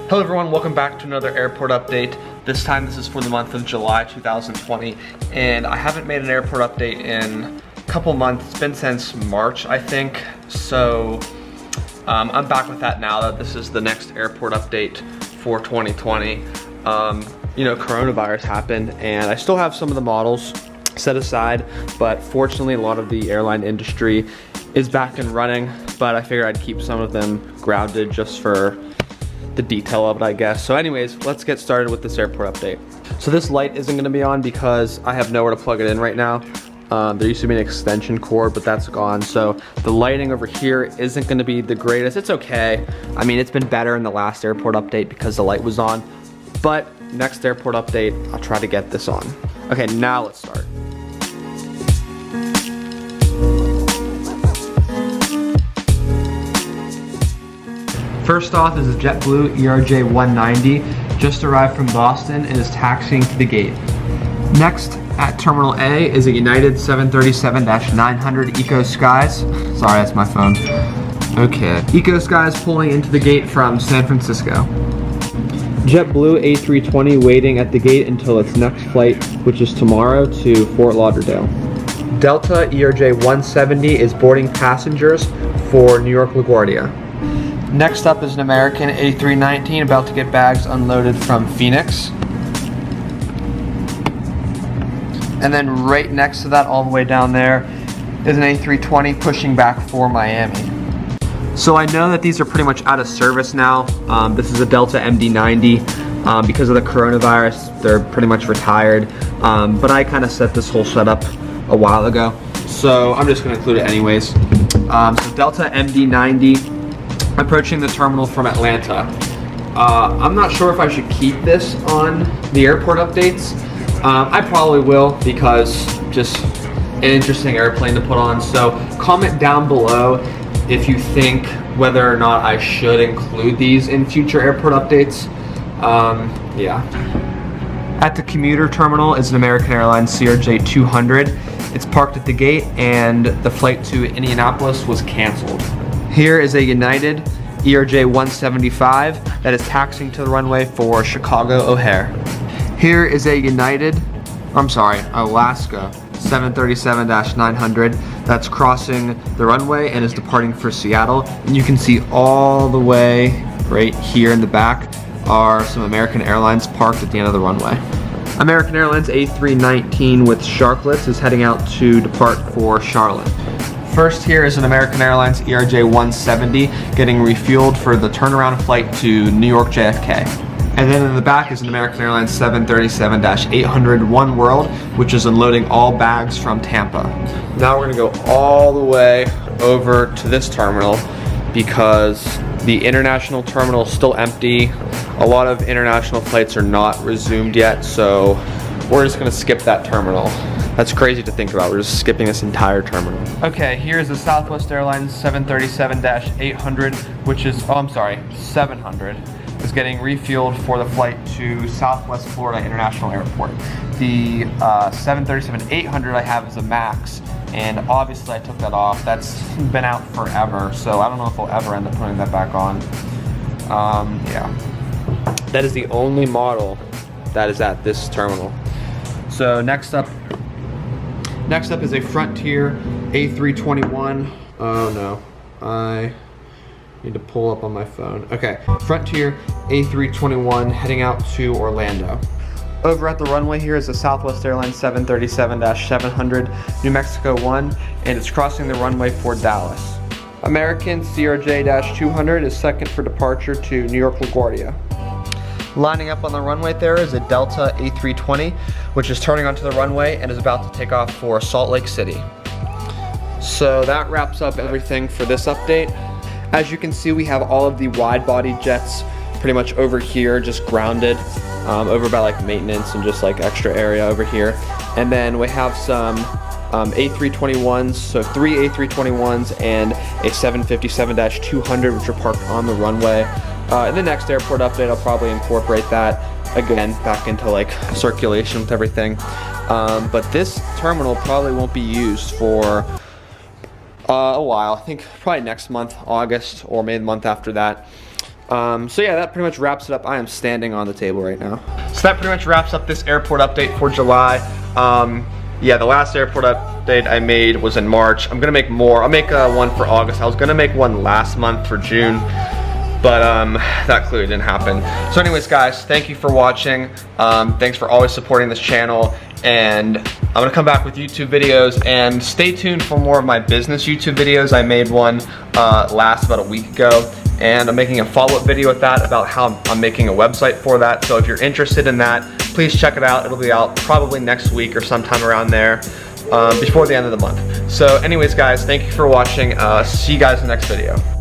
Hello everyone, welcome back to another airport update. This time this is for the month of July 2020, and I haven't made an airport update in a couple months. It's been since March, I think. So I'm back with that now that this is the next airport update for 2020. You know, coronavirus happened, and I still have some of the models set aside, but fortunately a lot of the airline industry is back and running, but I figured I'd keep some of them grounded just for the detail of it, I guess. So anyways, let's get started with this airport update. So this light isn't gonna be on because I have nowhere to plug it in right now. There used to be an extension cord, but that's gone. So the lighting over here isn't gonna be the greatest. It's okay. I mean, it's been better in the last airport update because the light was on, but next airport update, I'll try to get this on. Okay, now let's start. First off is a JetBlue ERJ 190, just arrived from Boston and is taxiing to the gate. Next at Terminal A is a United 737-900 Eco Skies. Sorry, that's my phone. Okay, Eco Skies pulling into the gate from San Francisco. JetBlue A320 waiting at the gate until its next flight, which is tomorrow to Fort Lauderdale. Delta ERJ 170 is boarding passengers for New York LaGuardia. Next up is an American A319 about to get bags unloaded from Phoenix. And then right next to that, all the way down there, is an A320 pushing back for Miami. So I know that these are pretty much out of service now. This is a Delta MD-90. Because of the coronavirus, they're pretty much retired. But I kind of set this whole setup a while ago, so I'm just going to include it anyways. So Delta MD-90. Approaching the terminal from Atlanta. I'm not sure if I should keep this on the airport updates. I probably will because just an interesting airplane to put on. So comment down below if you think whether or not I should include these in future airport updates. Yeah. At the commuter terminal is an American Airlines CRJ 200. It's parked at the gate and the flight to Indianapolis was canceled. Here is a United ERJ 175 that is taxiing to the runway for Chicago O'Hare. Here is a Alaska 737-900 that's crossing the runway and is departing for Seattle. And you can see all the way right here in the back are some American Airlines parked at the end of the runway. American Airlines A319 with Sharklets is heading out to depart for Charlotte. First here is an American Airlines ERJ 170 getting refueled for the turnaround flight to New York JFK. And then in the back is an American Airlines 737-800 One World, which is unloading all bags from Tampa. Now we're gonna go all the way over to this terminal because the international terminal is still empty. A lot of international flights are not resumed yet, so we're just gonna skip that terminal. That's crazy to think about. We're just skipping this entire terminal. Okay, here's the Southwest Airlines 737-800, which is, 700, is getting refueled for the flight to Southwest Florida International Airport. The 737-800 I have is a MAX, and obviously I took that off. That's been out forever, so I don't know if I'll ever end up putting that back on. Yeah. That is the only model that is at this terminal. So next up is a Frontier A321. Oh no, I need to pull up on my phone. Okay, Frontier A321 heading out to Orlando. Over at the runway here is a Southwest Airlines 737-700 New Mexico 1, and it's crossing the runway for Dallas. American CRJ-200 is second for departure to New York LaGuardia. Lining up on the runway there is a Delta A320, which is turning onto the runway and is about to take off for Salt Lake City. So that wraps up everything for this update. As you can see, we have all of the wide-body jets pretty much over here, just grounded, over by like maintenance and just like extra area over here. And then we have some A321s, so 3 A321s and a 757-200, which are parked on the runway. In the next airport update, I'll probably incorporate that again back into like circulation with everything. But this terminal probably won't be used for a while. I think probably next month, August, or maybe the month after that. So yeah, that pretty much wraps it up. I am standing on the table right now. So that pretty much wraps up this airport update for July. Yeah, the last airport update I made was in March. I'm gonna make more. I'll make one for August. I was gonna make one last month for June, but that clearly didn't happen. So anyways, guys, thank you for watching. Thanks for always supporting this channel, and I'm gonna come back with YouTube videos, and stay tuned for more of my business YouTube videos. I made one last about a week ago, and I'm making a follow-up video with that about how I'm making a website for that. So if you're interested in that, please check it out. It'll be out probably next week or sometime around there, before the end of the month. So anyways, guys, thank you for watching. See you guys in the next video.